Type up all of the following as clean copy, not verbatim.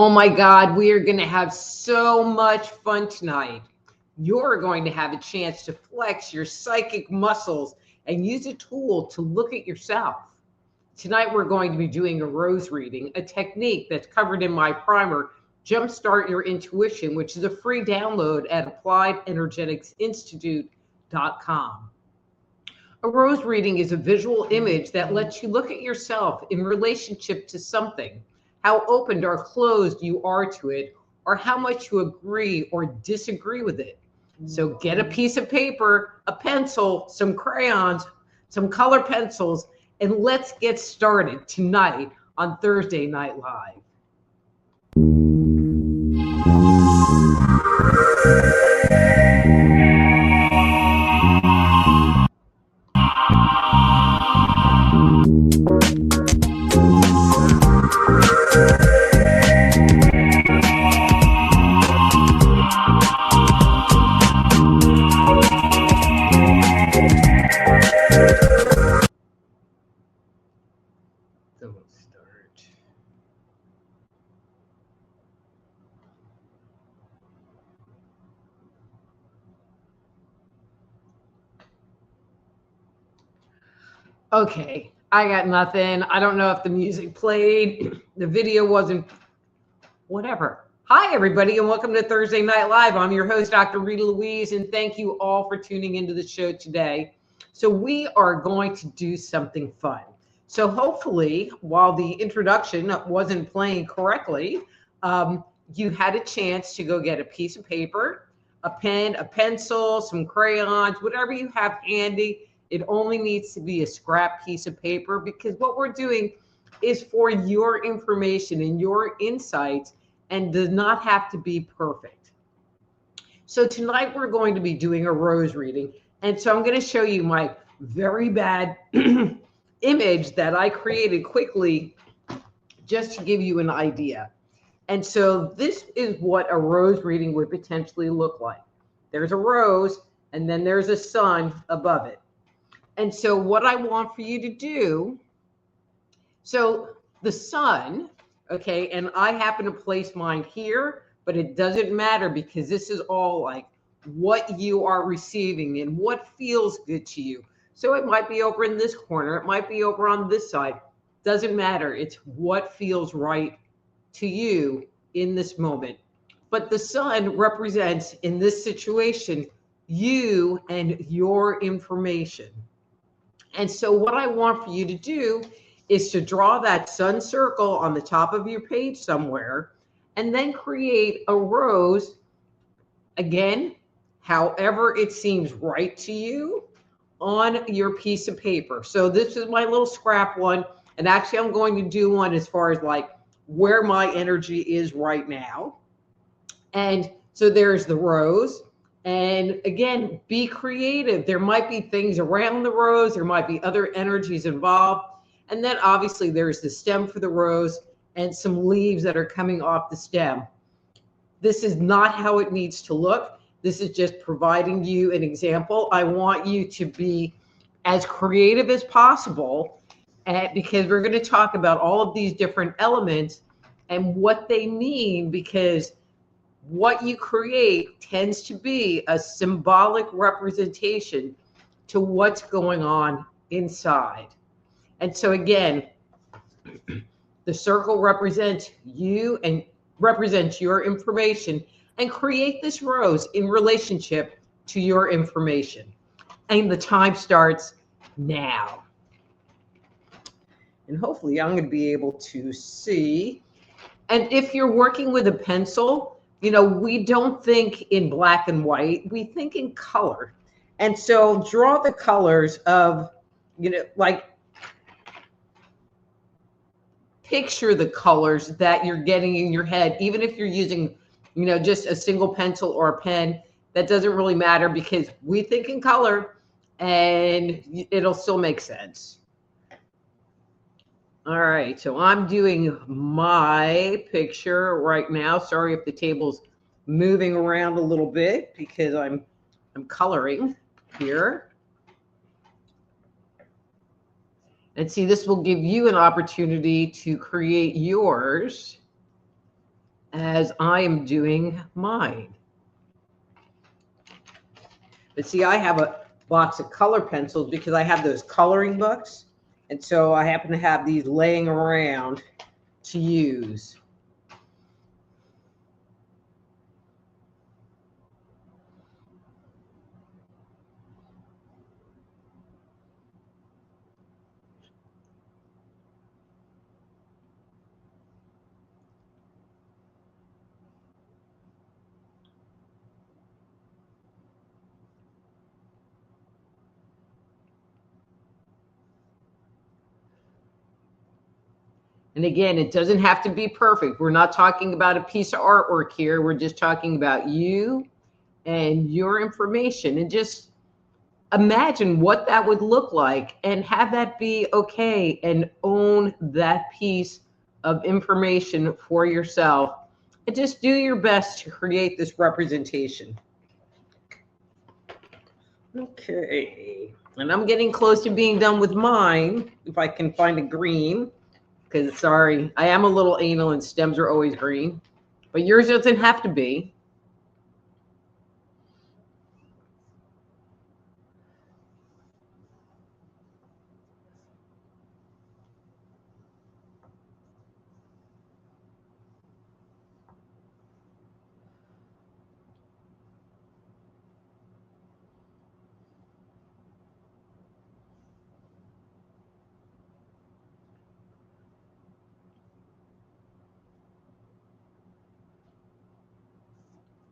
Oh my God, we are going to have so much fun tonight. You're going to have a chance to flex your psychic muscles and use a tool to look at yourself. Tonight, we're going to be doing a rose reading, a technique that's covered in my primer, Jumpstart Your Intuition, which is a free download at AppliedEnergeticsInstitute.com. A rose reading is a visual image that lets you look at yourself in relationship to something, how open or closed you are to it, or how much you agree or disagree with it. So get a piece of paper, a pencil, some crayons, some color pencils, and let's get started tonight on Thursday Night Live. Okay, I got nothing. I don't know if the music played, the video wasn't, whatever. Hi, everybody, and welcome to Thursday Night Live. I'm your host, Dr. Rita Louise, and thank you all for tuning into the show today. So we are going to do something fun. So hopefully, while the introduction wasn't playing correctly, you had a chance to go get a piece of paper, a pen, a pencil, some crayons, whatever you have handy. It only needs to be a scrap piece of paper because what we're doing is for your information and your insights and does not have to be perfect. So tonight we're going to be doing a rose reading. And so I'm going to show you my very bad image that I created quickly just to give you an idea. And so this is what a rose reading would potentially look like. There's a rose and then there's a sun above it. And so what I want for you to do, so the sun, okay, and I happen to place mine here, but it doesn't matter because this is all like what you are receiving and what feels good to you. So it might be over in this corner, it might be over on this side. Doesn't matter. It's what feels right to you in this moment. But the sun represents, in this situation, you and your information. And so what I want for you to do is to draw that sun circle on the top of your page somewhere, and then create a rose, again, however it seems right to you, on your piece of paper. So this is my little scrap one, and actually I'm going to do one as far as like where my energy is right now. And so there's the rose. And again, be creative. There might be things around the rose. There might be other energies involved. And then obviously there's the stem for the rose and some leaves that are coming off the stem. This is not how it needs to look. This is just providing you an example. I want you to be as creative as possible because we're going to talk about all of these different elements and what they mean, because what you create tends to be a symbolic representation to what's going on inside. And so again, the circle represents you and represents your information, and create this rose in relationship to your information. And the time starts now. And hopefully I'm going to be able to see. And if you're working with a pencil, you know, we don't think in black and white, we think in color. And so draw the colors of, you know, like picture the colors that you're getting in your head, even if you're using, you know, just a single pencil or a pen. That doesn't really matter because we think in color and it'll still make sense. All right, so I'm doing my picture right now. Sorry if the table's moving around a little bit because I'm coloring here. And see, this will give you an opportunity to create yours as I am doing mine. But see, I have a box of color pencils because I have those coloring books. And so I happen to have these laying around to use. And again, it doesn't have to be perfect. We're not talking about a piece of artwork here. We're just talking about you and your information. And just imagine what that would look like and have that be okay and own that piece of information for yourself. And just do your best to create this representation. Okay. And I'm getting close to being done with mine, if I can find a green. Because, sorry, I am a little anal and stems are always green. But yours doesn't have to be.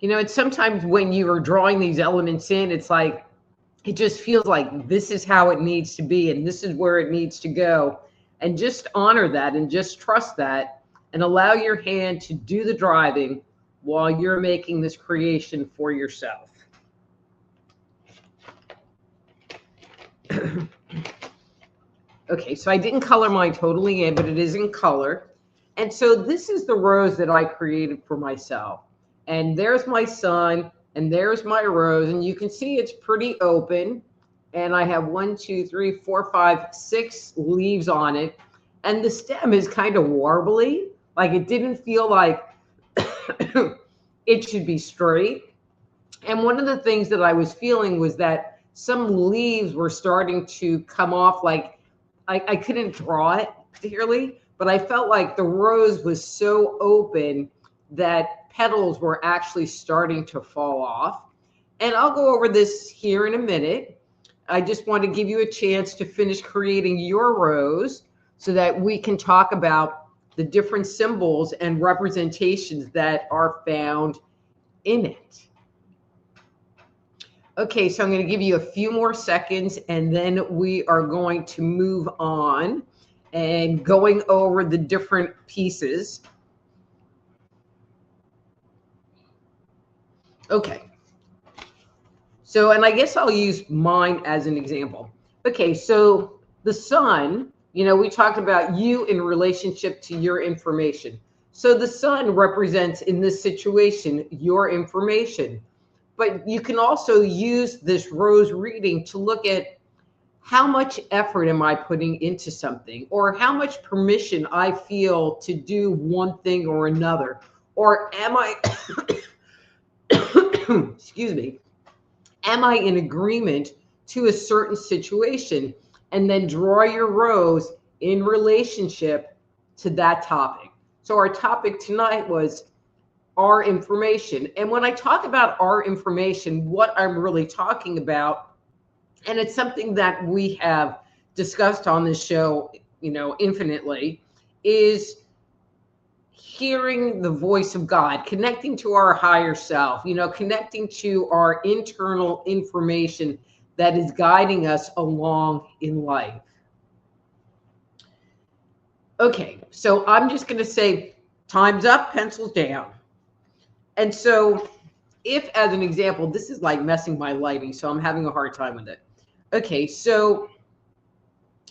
You know, it's sometimes when you are drawing these elements in, it's like, it just feels like this is how it needs to be and this is where it needs to go. And just honor that and just trust that and allow your hand to do the driving while you're making this creation for yourself. Okay, so I didn't color mine totally in, but it is in color. And so this is the rose that I created for myself. And there's my sun, and there's my rose, and you can see it's pretty open. And I have 1, 2, 3, 4, 5, 6 leaves on it. And the stem is kind of warbly, like it didn't feel like it should be straight. And one of the things that I was feeling was that some leaves were starting to come off, like I couldn't draw it clearly, but I felt like the rose was so open that petals were actually starting to fall off. And I'll go over this here in a minute. I just want to give you a chance to finish creating your rose so that we can talk about the different symbols and representations that are found in it. Okay, so I'm going to give you a few more seconds and then we are going to move on and going over the different pieces. Okay. So, and I guess I'll use mine as an example. Okay, so the sun, you know, we talked about you in relationship to your information. So the sun represents in this situation your information. But you can also use this rose reading to look at how much effort am I putting into something, or how much permission I feel to do one thing or another, or am I excuse me, am I in agreement to a certain situation? And then draw your rose in relationship to that topic. So our topic tonight was our information. And when I talk about our information, what I'm really talking about, and it's something that we have discussed on this show, you know, infinitely, is hearing the voice of God, connecting to our higher self, you know, connecting to our internal information that is guiding us along in life. Okay, so I'm just going to say time's up, pencils down. And so if, as an example, this is like messing my lighting, so I'm having a hard time with it. Okay, so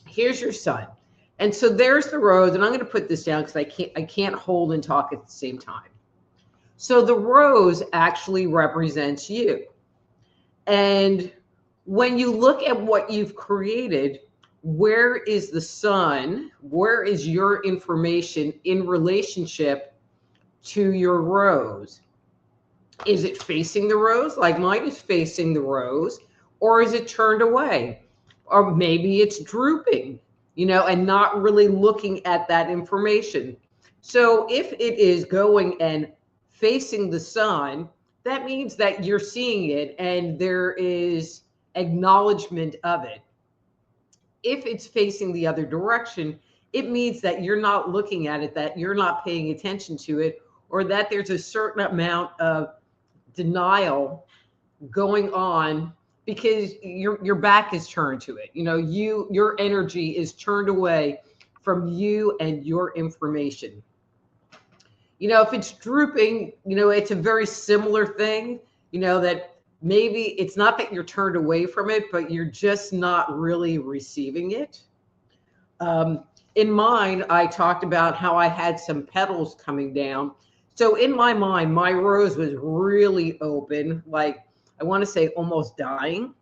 here's your sun. And so there's the rose, and I'm going to put this down because I can't hold and talk at the same time. So the rose actually represents you. And when you look at what you've created, where is the sun? Where is your information in relationship to your rose? Is it facing the rose, like mine is facing the rose, or is it turned away? Or maybe it's drooping, and not really looking at that information. So if it is going and facing the sun, that means that you're seeing it and there is acknowledgement of it. If it's facing the other direction, it means that you're not looking at it, that you're not paying attention to it, or that there's a certain amount of denial going on because your back is turned to it. Your energy is turned away from you and your information. If it's drooping, it's a very similar thing, that maybe it's not that you're turned away from it, but you're just not really receiving it. In mine, I talked about how I had some petals coming down. So in my mind, my rose was really open, like I want to say almost dying.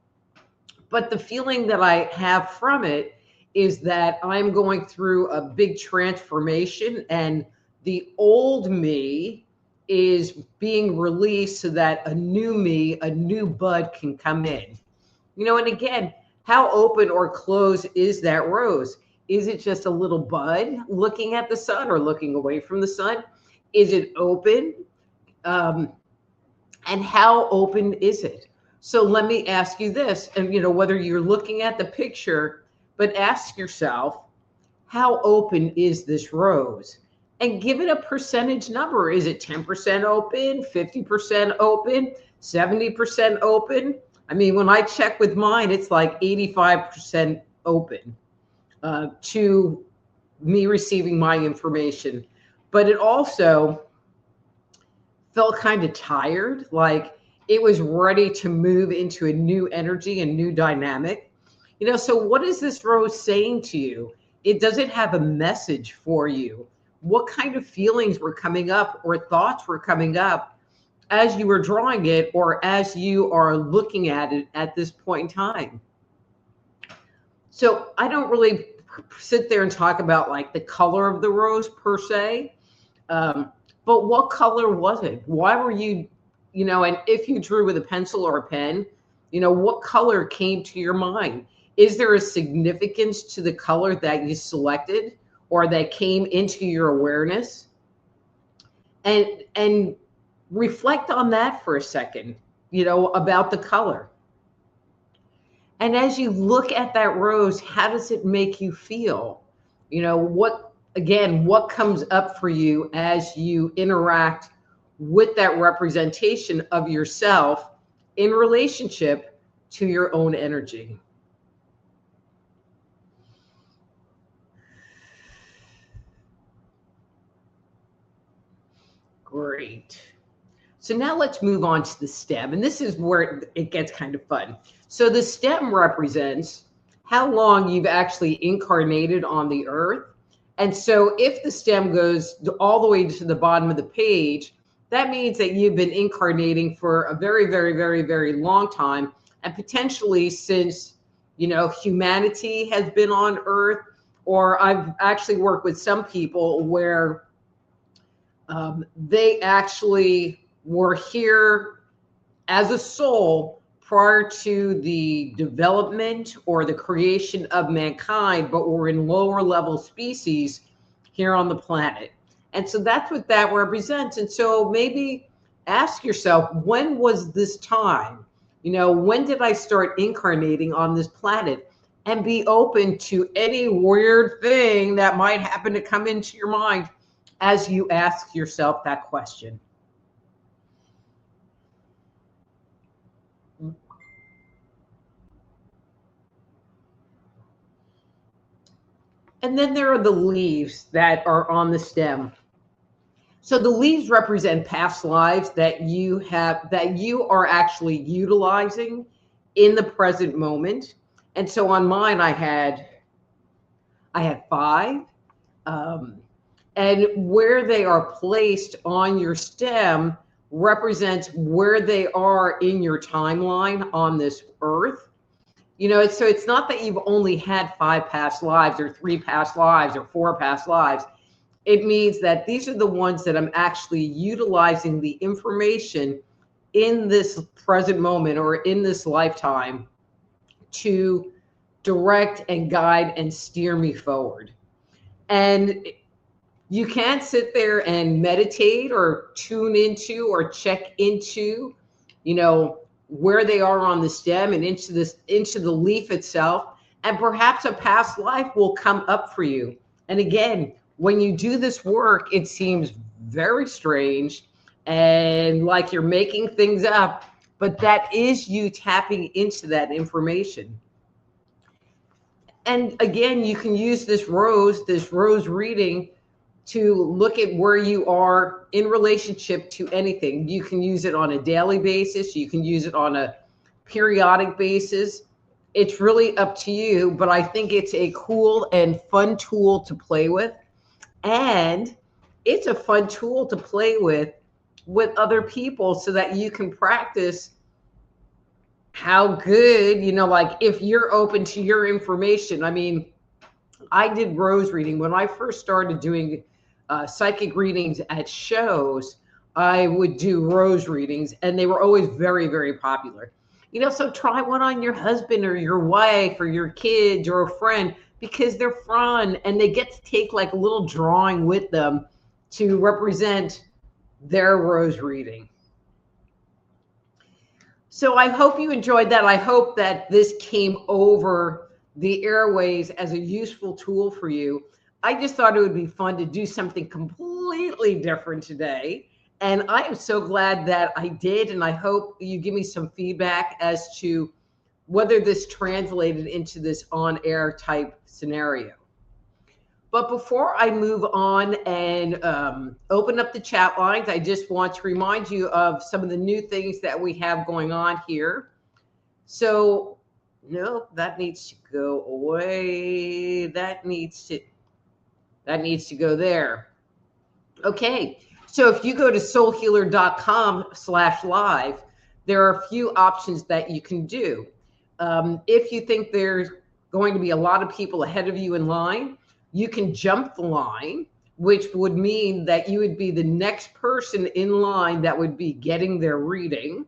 But the feeling that I have from it is that I'm going through a big transformation, and the old me is being released so that a new me, a new bud can come in. And again, how open or closed is that rose? Is it just a little bud looking at the sun or looking away from the sun? Is it open? And how open is it? So let me ask you this, and whether you're looking at the picture, but ask yourself, how open is this rose? And give it a percentage number. Is it 10% open, 50% open, 70% open? I mean, when I check with mine, it's like 85% open to me receiving my information. But it also felt kind of tired, like it was ready to move into a new energy, a new dynamic. So what is this rose saying to you? Does it have a message for you? What kind of feelings were coming up or thoughts were coming up as you were drawing it or as you are looking at it at this point in time? So I don't really sit there and talk about like the color of the rose per se. But what color was it? Why were you, and if you drew with a pencil or a pen, what color came to your mind? Is there a significance to the color that you selected or that came into your awareness? And reflect on that for a second, about the color. And as you look at that rose, how does it make you feel? What comes up for you as you interact with that representation of yourself in relationship to your own energy? Great. So now let's move on to the stem. And this is where it gets kind of fun. So the stem represents how long you've actually incarnated on the earth. And so if the stem goes all the way to the bottom of the page, that means that you've been incarnating for a very, very, very, very long time. And potentially since, humanity has been on earth, or I've actually worked with some people where they actually were here as a soul prior to the development or the creation of mankind, but were in lower level species here on the planet. And so that's what that represents. And so maybe ask yourself, when was this time? When did I start incarnating on this planet? And be open to any weird thing that might happen to come into your mind as you ask yourself that question. And then there are the leaves that are on the stem. So the leaves represent past lives that you are actually utilizing in the present moment. And so on mine, I had 5. And where they are placed on your stem represents where they are in your timeline on this earth. So it's not that you've only had 5 past lives or 3 past lives or 4 past lives. It means that these are the ones that I'm actually utilizing the information in this present moment or in this lifetime to direct and guide and steer me forward. And you can't sit there and meditate or tune into or check into, where they are on the stem and into the leaf itself. And perhaps a past life will come up for you. And again, when you do this work, it seems very strange and like you're making things up, but that is you tapping into that information. And again, you can use this rose reading to look at where you are in relationship to anything. You can use it on a daily basis. You can use it on a periodic basis. It's really up to you, but I think it's a cool and fun tool to play with. And it's a fun tool to play with other people so that you can practice how good, like if you're open to your information. I mean, I did rose reading when I first started doing psychic readings at shows. I would do rose readings and they were always very, very popular. So try one on your husband or your wife or your kids or a friend, because they're fun and they get to take like a little drawing with them to represent their rose reading. So I hope you enjoyed that. I hope that this came over the airways as a useful tool for you. I just thought it would be fun to do something completely different today. And I am so glad that I did. And I hope you give me some feedback as to whether this translated into this on-air type scenario. But before I move on and open up the chat lines, I just want to remind you of some of the new things that we have going on here. So, no, that needs to go away. That needs to go there. Okay, so if you go to soulhealer.com/live, there are a few options that you can do. If you think there's going to be a lot of people ahead of you in line, you can jump the line, which would mean that you would be the next person in line that would be getting their reading.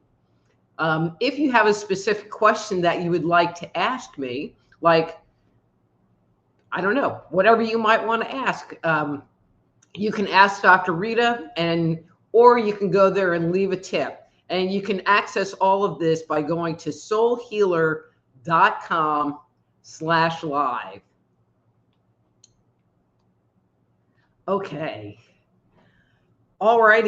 If you have a specific question that you would like to ask me, like, I don't know, whatever you might want to ask, you can ask Dr. Rita, or you can go there and leave a tip. And you can access all of this by going to soulhealer.com/live. Okay. All right.